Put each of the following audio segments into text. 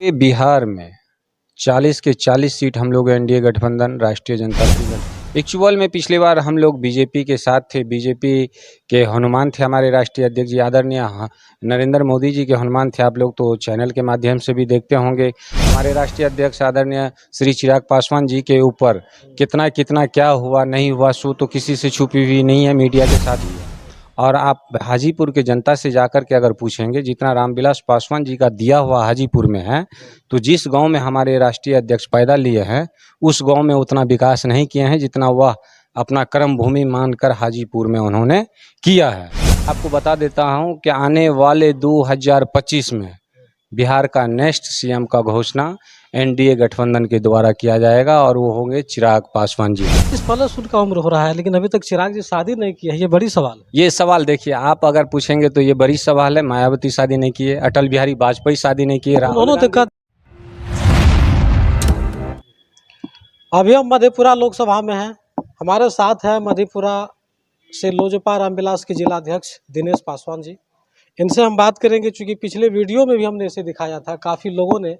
ये बिहार में 40 के 40 सीट हम लोग एनडीए गठबंधन राष्ट्रीय जनता दल एक्चुअल में पिछली बार हम लोग बीजेपी के साथ थे। बीजेपी के हनुमान थे हमारे राष्ट्रीय अध्यक्ष जी आदरणीय नरेंद्र मोदी जी के हनुमान थे। आप लोग तो चैनल के माध्यम से भी देखते होंगे। हमारे राष्ट्रीय अध्यक्ष आदरणीय श्री चिराग पासवान जी के ऊपर कितना कितना क्या हुआ नहीं हुआ सो तो किसी से छुपी हुई नहीं है, मीडिया के साथ ही है। और आप हाजीपुर के जनता से जाकर के अगर पूछेंगे, जितना रामविलास पासवान जी का दिया हुआ हाजीपुर में है, तो जिस गांव में हमारे राष्ट्रीय अध्यक्ष पैदा लिए हैं उस गांव में उतना विकास नहीं किए हैं जितना वह अपना कर्म भूमि मानकर हाजीपुर में उन्होंने किया है। आपको बता देता हूं कि आने वाले 2025 में बिहार का नेक्स्ट सीएम का घोषणा एनडीए गठबंधन के द्वारा किया जाएगा और वो होंगे चिराग पासवान जी। 30+ उनका उम्र हो रहा है, लेकिन अभी तक चिराग जी शादी नहीं की है। ये बड़ी सवाल है। ये सवाल देखिए, आप अगर पूछेंगे तो ये बड़ी सवाल है। मायावती शादी नहीं किए, अटल बिहारी वाजपेयी शादी नहीं किए, उन्होंने तो कहा। अभी हम मधेपुरा लोकसभा में हैं। हमारे साथ है मधेपुरा से लोजपा रामविलास के जिलाध्यक्ष दिनेश पासवान जी। इनसे हम बात करेंगे, चूँकि पिछले वीडियो में भी हमने इसे दिखाया था, काफ़ी लोगों ने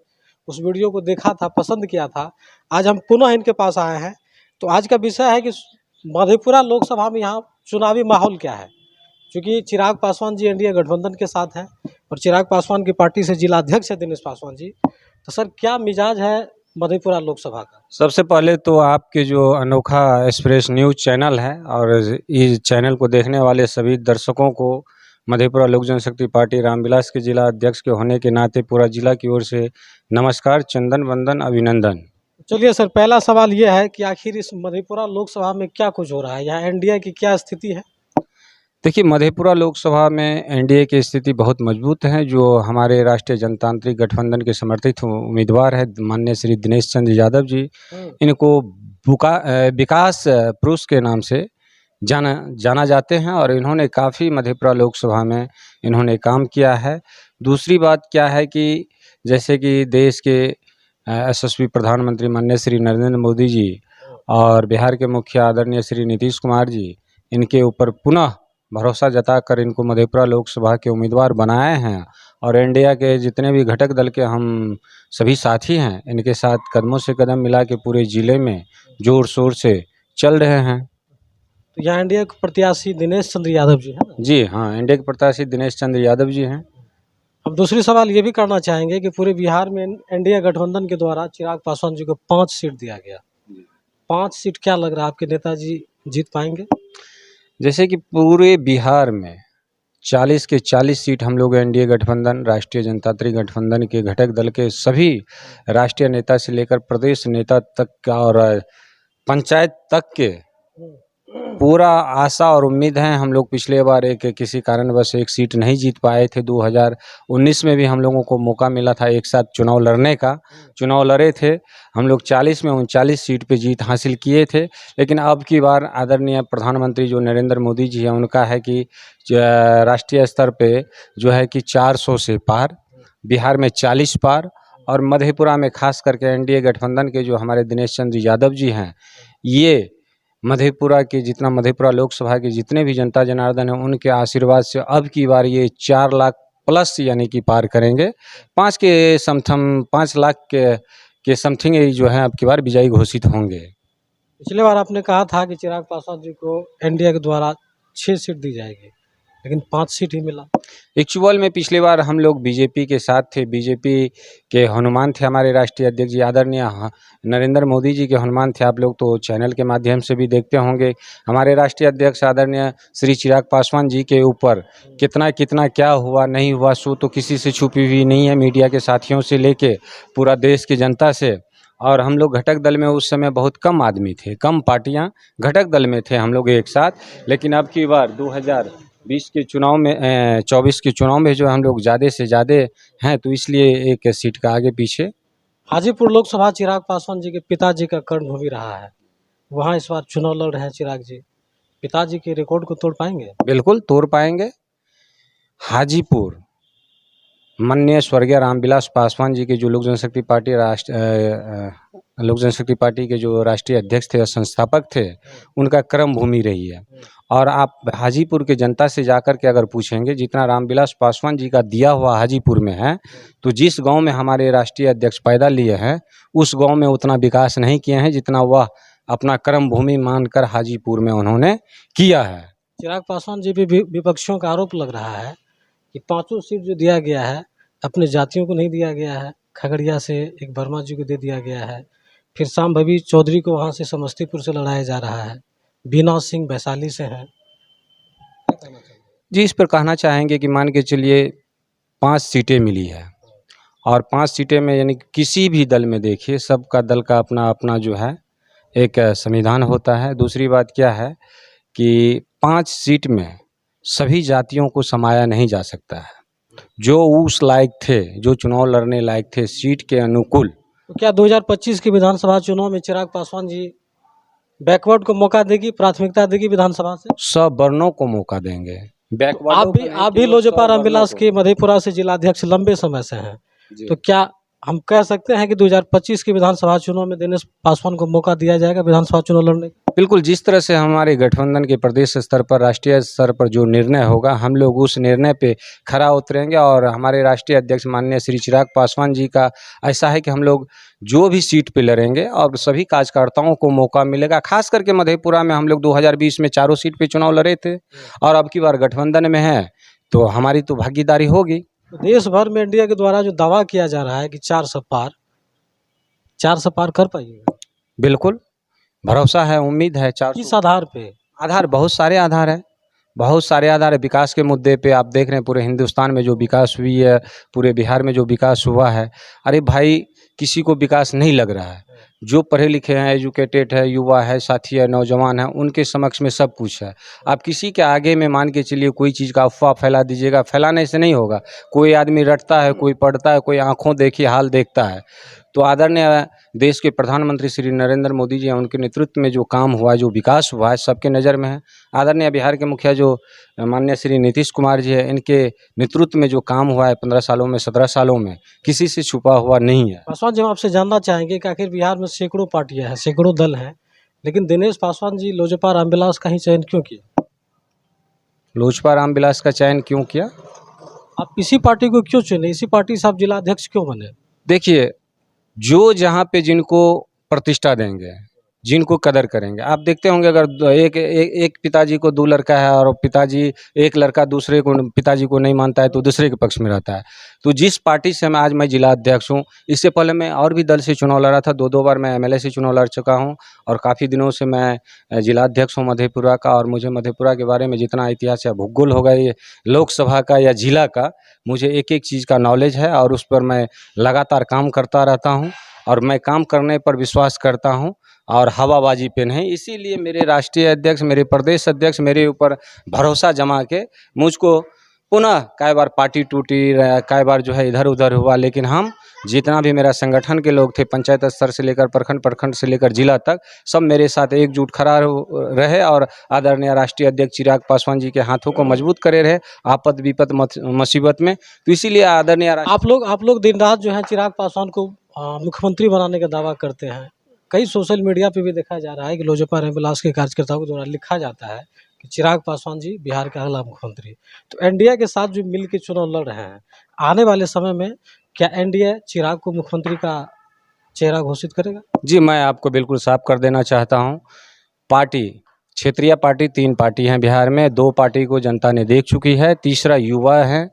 उस वीडियो को देखा था, पसंद किया था। आज हम पुनः इनके पास आए हैं। तो आज का विषय है कि मधेपुरा लोकसभा में यहाँ चुनावी माहौल क्या है। क्योंकि चिराग पासवान जी एनडीए गठबंधन के साथ हैं और चिराग पासवान की पार्टी से जिलाध्यक्ष है दिनेश पासवान जी। तो सर, क्या मिजाज है मधेपुरा लोकसभा का? सबसे पहले तो आपके जो अनोखा एक्सप्रेस न्यूज चैनल है और इस चैनल को देखने वाले सभी दर्शकों को मधेपुरा लोक जनशक्ति पार्टी रामविलास के जिला अध्यक्ष के होने के नाते पूरा जिला की ओर से नमस्कार, चंदन वंदन, अभिनंदन। चलिए सर, पहला सवाल ये है कि आखिर इस मधेपुरा लोकसभा में क्या कुछ हो रहा है, यहाँ एनडीए की क्या स्थिति है? देखिए, मधेपुरा लोकसभा में एनडीए की स्थिति बहुत मजबूत है। जो हमारे राष्ट्रीय जनतांत्रिक गठबंधन के समर्थित उम्मीदवार है माननीय श्री दिनेश चंद्र यादव जी, इनको विकास पुरुष के नाम से जाना जाते हैं और इन्होंने काफ़ी मधेपुरा लोकसभा में इन्होंने काम किया है। दूसरी बात क्या है कि जैसे कि देश के यशस्वी प्रधानमंत्री माननीय श्री नरेंद्र मोदी जी और बिहार के मुखिया आदरणीय श्री नीतीश कुमार जी, इनके ऊपर पुनः भरोसा जताकर इनको मधेपुरा लोकसभा के उम्मीदवार बनाए हैं और एनडीए के जितने भी घटक दल के हम सभी साथी हैं, इनके साथ कदमों से कदम मिला के पूरे ज़िले में ज़ोर शोर से चल रहे हैं। तो यहाँ एनडीए के प्रत्याशी दिनेश चंद्र यादव जी हैं ना? जी हाँ, एनडीए के प्रत्याशी दिनेश चंद्र यादव जी हैं। अब दूसरी सवाल ये भी करना चाहेंगे कि पूरे बिहार में एनडीए गठबंधन के द्वारा चिराग पासवान जी को 5 सीट दिया गया। 5 सीट क्या लग रहा है, आपके नेताजी जीत पाएंगे? जैसे कि पूरे बिहार में 40 के 40 सीट हम लोग एनडीए गठबंधन राष्ट्रीय जनतांत्रिक गठबंधन के घटक दल के सभी राष्ट्रीय नेता से लेकर प्रदेश नेता तक का और पंचायत तक के पूरा आशा और उम्मीद है। हम लोग पिछले बार किसी कारणवश एक सीट नहीं जीत पाए थे। 2019 में भी हम लोगों को मौका मिला था एक साथ चुनाव लड़ने का, चुनाव लड़े थे हम लोग। 40 में 39 सीट पे जीत हासिल किए थे। लेकिन अब की बार आदरणीय प्रधानमंत्री जो नरेंद्र मोदी जी हैं, उनका है कि राष्ट्रीय स्तर पे जो है कि 400 से पार, बिहार में 40 पार और मधेपुरा में खास करके एनडीए गठबंधन के जो हमारे दिनेश चंद्र यादव जी हैं, ये मधेपुरा के जितना मधेपुरा लोकसभा के जितने भी जनता जनार्दन हैं, उनके आशीर्वाद से अब की बार ये 4 लाख प्लस यानी कि पार करेंगे। 5 लाख के समथिंग जो है अब की बार विजयी घोषित होंगे। पिछले बार आपने कहा था कि चिराग पासवान जी को एनडीए के द्वारा 6 सीट दी जाएगी, लेकिन 5 सीट ही मिला। एक्चुअल में पिछली बार हम लोग बीजेपी के साथ थे। बीजेपी के हनुमान थे हमारे राष्ट्रीय अध्यक्ष जी आदरणीय नरेंद्र मोदी जी के हनुमान थे। आप लोग तो चैनल के माध्यम से भी देखते होंगे। हमारे राष्ट्रीय अध्यक्ष आदरणीय श्री चिराग पासवान जी के ऊपर कितना कितना क्या हुआ नहीं हुआ सो तो किसी से छुपी हुई नहीं है, मीडिया के साथियों से लेके पूरा देश की जनता से। और हम लोग घटक दल में उस समय बहुत कम आदमी थे, कम पार्टियां घटक दल में थे हम लोग एक साथ। लेकिन अब की बार 2020 के चुनाव में 24 के चुनाव में जो हम लोग ज़्यादा से ज़्यादा हैं, तो इसलिए एक सीट का आगे पीछे। हाजीपुर लोकसभा चिराग पासवान जी के पिताजी का कर्मभूमि रहा है, वहाँ इस बार चुनाव लड़ रहे हैं चिराग जी। पिताजी के रिकॉर्ड को तोड़ पाएंगे? बिल्कुल तोड़ पाएंगे। हाजीपुर माननीय स्वर्गीय रामविलास पासवान जी के जो लोक जनशक्ति पार्टी लोक जनशक्ति पार्टी के जो राष्ट्रीय अध्यक्ष थे और संस्थापक थे, उनका कर्म भूमि रही है। और आप हाजीपुर के जनता से जाकर के अगर पूछेंगे, जितना रामविलास पासवान जी का दिया हुआ हाजीपुर में है, तो जिस गांव में हमारे राष्ट्रीय अध्यक्ष पैदा लिए हैं, उस गांव में उतना विकास नहीं किए हैं जितना वह अपना कर्म भूमि मानकर हाजीपुर में उन्होंने किया है। चिराग पासवान जी पे विपक्षियों का आरोप लग रहा है कि 5 सीट जो दिया गया है अपने जातियों को नहीं दिया गया है। खगड़िया से एक वर्मा जी को दे दिया गया है, फिर सांभवी चौधरी को वहाँ से समस्तीपुर से लड़ाया जा रहा है, बीना सिंह वैशाली से हैं। क्या कहना चाहिए? जी, इस पर कहना चाहेंगे कि मान के चलिए 5 सीटें मिली है, और 5 सीटें में यानी किसी भी दल में देखिए, सबका दल का अपना अपना जो है एक संविधान होता है। दूसरी बात क्या है कि 5 सीट में सभी जातियों को समाया नहीं जा सकता है। जो उस लायक थे, जो चुनाव लड़ने लायक थे सीट के अनुकूल, तो क्या 2025 के विधानसभा चुनाव में चिराग पासवान जी बैकवर्ड को मौका देगी, प्राथमिकता देगी विधानसभा से? सब वर्णों को मौका देंगे। आप भी लोजपा रामविलास के मधेपुरा से जिलाध्यक्ष लंबे समय से हैं, तो क्या हम कह सकते हैं कि 2025 के विधानसभा चुनाव में दिनेश पासवान को मौका दिया जाएगा विधानसभा चुनाव लड़ने का? बिल्कुल, जिस तरह से हमारे गठबंधन के प्रदेश स्तर पर, राष्ट्रीय स्तर पर जो निर्णय होगा, हम लोग उस निर्णय पे खरा उतरेंगे। और हमारे राष्ट्रीय अध्यक्ष माननीय श्री चिराग पासवान जी का ऐसा है कि हम लोग जो भी सीट पे लड़ेंगे और सभी कार्यकर्ताओं को मौका मिलेगा। खास करके मधेपुरा में हम लोग 2020 में चारों सीट पे चुनाव लड़े थे, और अब की बार गठबंधन में है तो हमारी तो भागीदारी होगी। देश भर में इंडिया के द्वारा जो दावा किया जा रहा है कि 400 पार कर पाइएगा? बिल्कुल, भरोसा है, उम्मीद है। किस आधार पे? आधार बहुत सारे आधार है, बहुत सारे आधार है। विकास के मुद्दे पे आप देख रहे हैं पूरे हिंदुस्तान में जो विकास हुई है, पूरे बिहार में जो विकास हुआ है। अरे भाई, किसी को विकास नहीं लग रहा है। जो पढ़े लिखे हैं, एजुकेटेड है, युवा है, साथी है, नौजवान है, उनके समक्ष में सब कुछ है। आप किसी के आगे में मान के चलिए कोई चीज़ का अफवाह फैला दीजिएगा, फैलाने से नहीं होगा। कोई आदमी रटता है, कोई पढ़ता है, कोई आंखों देखी हाल देखता है। तो आदरणीय देश के प्रधानमंत्री श्री नरेंद्र मोदी जी हैं, उनके नेतृत्व में जो काम हुआ है, जो विकास हुआ है, सबके नज़र में है। आदरणीय बिहार के मुखिया जो माननीय श्री नीतीश कुमार जी है, इनके नेतृत्व में जो काम हुआ है 15 सालों में, 17 सालों में, किसी से छुपा हुआ नहीं है। पासवान जी, हम आपसे जानना चाहेंगे कि आखिर बिहार में सैकड़ों पार्टियां हैं, सैकड़ों दल हैं, लेकिन दिनेश पासवान जी लोजपा रामविलास का ही चयन क्यों किया? लोजपा रामविलास का चयन क्यों किया? आप इसी पार्टी को क्यों चुने? इसी पार्टी से आप जिलाध्यक्ष क्यों बने? देखिए, जो जहाँ पे जिनको प्रतिष्ठा देंगे, जिनको कदर करेंगे। आप देखते होंगे, अगर एक पिताजी को 2 लड़का है और पिताजी एक लड़का दूसरे को, पिताजी को नहीं मानता है तो दूसरे के पक्ष में रहता है। तो जिस पार्टी से आज मैं जिला अध्यक्ष हूँ, इससे पहले मैं और भी दल से चुनाव लड़ा था। 2 बार मैं एमएलए से चुनाव लड़ चुका हूँ, और काफ़ी दिनों से मैं जिला अध्यक्ष हूँ मधेपुरा का। और मुझे मधेपुरा के बारे में जितना इतिहास या भूगोल होगा, ये लोकसभा का या जिला का, मुझे एक एक चीज़ का नॉलेज है, और उस पर मैं लगातार काम करता रहता हूँ। और मैं काम करने पर विश्वास करता हूँ, और हवाबाजी पे नहीं। इसीलिए मेरे राष्ट्रीय अध्यक्ष, मेरे प्रदेश अध्यक्ष मेरे ऊपर भरोसा जमा के मुझको पुनः कई बार पार्टी टूटी, कई बार जो है इधर उधर हुआ, लेकिन हम जितना भी मेरा संगठन के लोग थे, पंचायत स्तर से लेकर प्रखंड से लेकर जिला तक, सब मेरे साथ एकजुट खड़ा रहे। और आदरणीय राष्ट्रीय अध्यक्ष चिराग पासवान जी के हाथों को मजबूत करे रहे आपद विपद मुसीबत में। तो इसीलिए आदरणीय आप लोग दिन रात जो है चिराग पासवान को मुख्यमंत्री बनाने का दावा करते हैं। कई सोशल मीडिया पे भी देखा जा रहा है कि लोजपा रामविलास के कार्यकर्ताओं के द्वारा लिखा जाता है कि चिराग पासवान जी बिहार के अगला मुख्यमंत्री। तो एनडीए के साथ जो मिल के चुनाव लड़ रहे हैं, आने वाले समय में क्या एनडीए चिराग को मुख्यमंत्री का चेहरा घोषित करेगा? जी, मैं आपको बिल्कुल साफ कर देना चाहता हूँ। पार्टी, क्षेत्रीय पार्टी 3 पार्टी हैं बिहार में। 2 पार्टी को जनता ने देख चुकी है, तीसरा युवा है,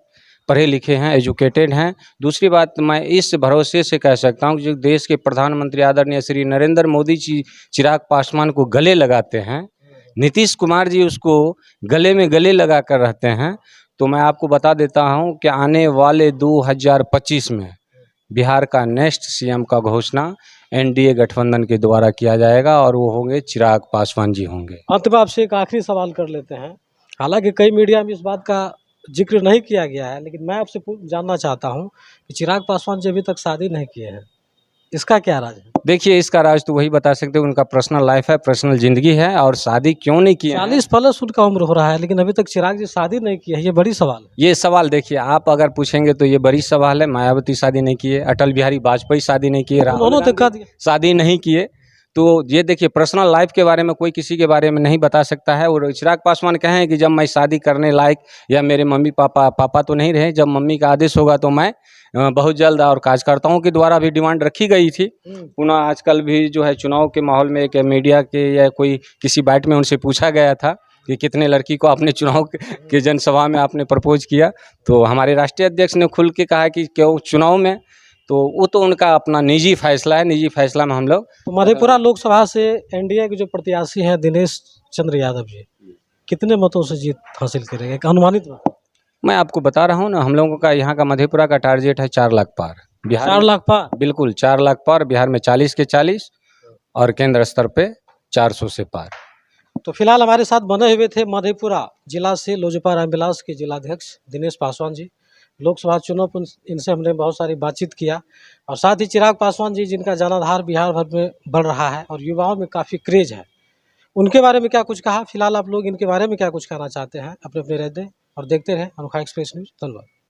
पढ़े लिखे हैं, एजुकेटेड हैं। दूसरी बात, मैं इस भरोसे से कह सकता हूँ कि जो देश के प्रधानमंत्री आदरणीय श्री नरेंद्र मोदी जी चिराग पासवान को गले लगाते हैं, नीतीश कुमार जी उसको गले में गले लगा कर रहते हैं। तो मैं आपको बता देता हूँ कि आने वाले 2025 में बिहार का नेक्स्ट सीएम का घोषणा एनडीए गठबंधन के द्वारा किया जाएगा, और वो होंगे चिराग पासवान जी होंगे। अंत में आपसे एक आखिरी सवाल कर लेते हैं। हालांकि कई मीडिया में इस बात का जिक्र नहीं किया गया है, लेकिन मैं आपसे जानना चाहता हूं कि चिराग पासवान जी अभी तक शादी नहीं किए हैं। इसका क्या राज है? देखिए, इसका राज तो वही बता सकते हैं, उनका पर्सनल लाइफ है, पर्सनल ज़िंदगी है, और शादी क्यों नहीं की है। 40 प्लस उनका उम्र हो रहा है, लेकिन अभी तक चिराग जी शादी नहीं की है, ये बड़ी सवाल है। ये सवाल देखिए, आप अगर पूछेंगे तो ये बड़ी सवाल है। मायावती शादी नहीं किए, अटल बिहारी वाजपेयी शादी नहीं किए, राहुल उन्होंने तो गांधी कह दिया। शादी नहीं किए। तो ये देखिए, पर्सनल लाइफ के बारे में कोई किसी के बारे में नहीं बता सकता है। और चिराग पासवान कहें कि जब मैं शादी करने लायक, या मेरे मम्मी पापा तो नहीं रहे, जब मम्मी का आदेश होगा तो मैं बहुत जल्द, और कार्यकर्ताओं के द्वारा भी डिमांड रखी गई थी। पुनः आजकल भी जो है चुनाव के माहौल में एक मीडिया के या कोई किसी बाइट में उनसे पूछा गया था कि कितने लड़की को आपने चुनाव के जनसभा में आपने प्रपोज किया, तो हमारे राष्ट्रीय अध्यक्ष ने खुल के कहा कि क्यों चुनाव में, तो वो तो उनका अपना निजी फैसला है, निजी फैसला में हम लोग। तो मधेपुरा लोकसभा से एनडीए के जो प्रत्याशी हैं दिनेश चंद्र यादव जी, कितने मतों से जीत हासिल करेंगे, एक अनुमानित मत? मैं आपको बता रहा हूँ ना, हम लोगों का यहाँ का मधेपुरा का टारगेट है 4 लाख पार। बिहार 4 लाख पार? बिल्कुल 4 लाख पार, बिहार में 40 के 40, और केंद्र स्तर पे 400 से पार। तो फिलहाल हमारे साथ बने हुए थे मधेपुरा जिला से लोजपा रामविलास के जिलाध्यक्ष दिनेश पासवान जी। लोकसभा चुनाव पर इनसे हमने बहुत सारी बातचीत किया, और साथ ही चिराग पासवान जी, जिनका जनाधार बिहार भर में बढ़ रहा है और युवाओं में काफ़ी क्रेज है, उनके बारे में क्या कुछ कहा। फिलहाल आप लोग इनके बारे में क्या कुछ कहना चाहते हैं, अपने अपने राय दें और देखते रहें अनोखा एक्सप्रेस न्यूज़। धन्यवाद।